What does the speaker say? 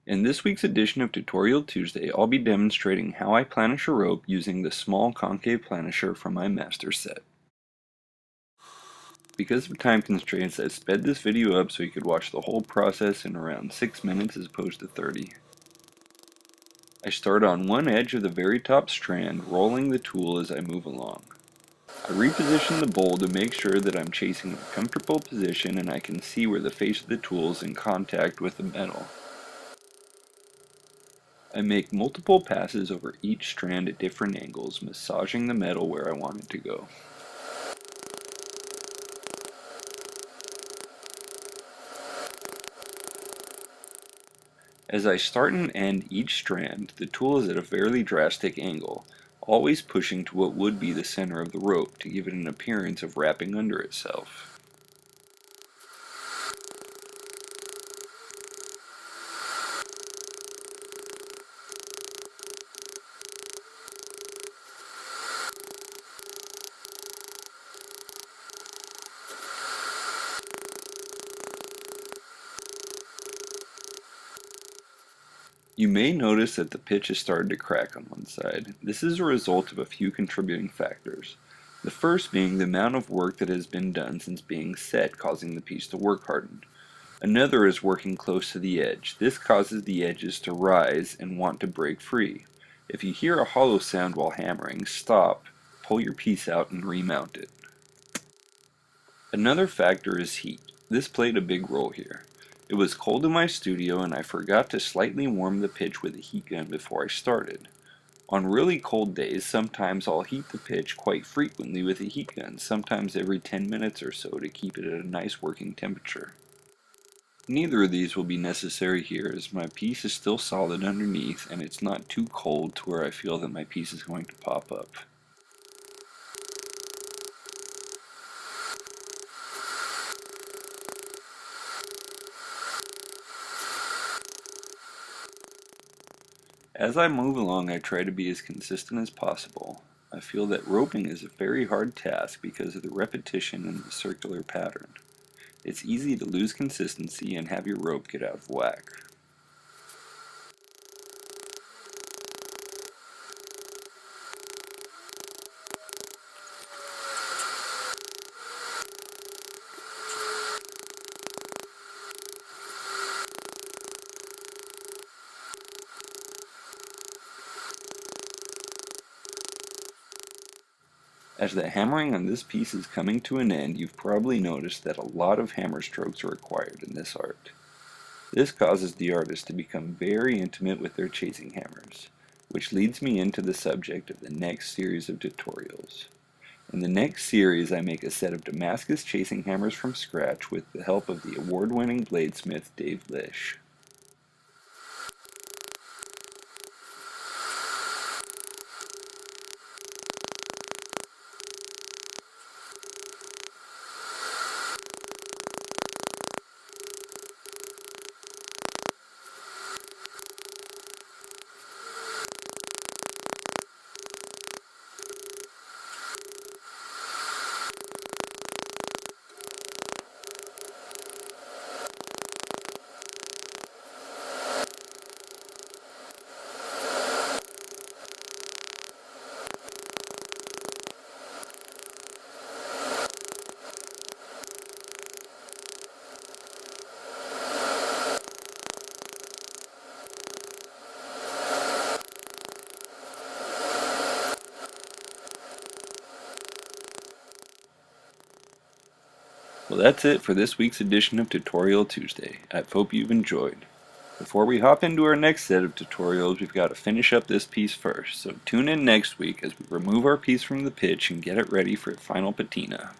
In this week's edition of Tutorial Tuesday, I'll be demonstrating how I planish a rope using the small concave planisher from my master set. Because of time constraints, I sped this video up so you could watch the whole process in around 6 minutes as opposed to 30. I start on one edge of the very top strand, rolling the tool as I move along. I reposition the bowl to make sure that I'm chasing a comfortable position and I can see where the face of the tool is in contact with the metal. I make multiple passes over each strand at different angles, massaging the metal where I want it to go. As I start and end each strand, the tool is at a fairly drastic angle, always pushing to what would be the center of the rope to give it an appearance of wrapping under itself. You may notice that the pitch has started to crack on one side. This is a result of a few contributing factors. The first being the amount of work that has been done since being set, causing the piece to work hardened. Another is working close to the edge. This causes the edges to rise and want to break free. If you hear a hollow sound while hammering, stop, pull your piece out and remount it. Another factor is heat. This played a big role here. It was cold in my studio and I forgot to slightly warm the pitch with a heat gun before I started. On really cold days, sometimes I'll heat the pitch quite frequently with a heat gun, sometimes every 10 minutes or so to keep it at a nice working temperature. Neither of these will be necessary here as my piece is still solid underneath and it's not too cold to where I feel that my piece is going to pop up. As I move along, I try to be as consistent as possible. I feel that roping is a very hard task because of the repetition in the circular pattern. It's easy to lose consistency and have your rope get out of whack. As the hammering on this piece is coming to an end, you've probably noticed that a lot of hammer strokes are required in this art. This causes the artist to become very intimate with their chasing hammers, which leads me into the subject of the next series of tutorials. In the next series, I make a set of Damascus chasing hammers from scratch with the help of the award-winning bladesmith Dave Lish. Well, that's it for this week's edition of Tutorial Tuesday. I hope you've enjoyed. Before we hop into our next set of tutorials, we've got to finish up this piece first, so tune in next week as we remove our piece from the pitch and get it ready for final patina.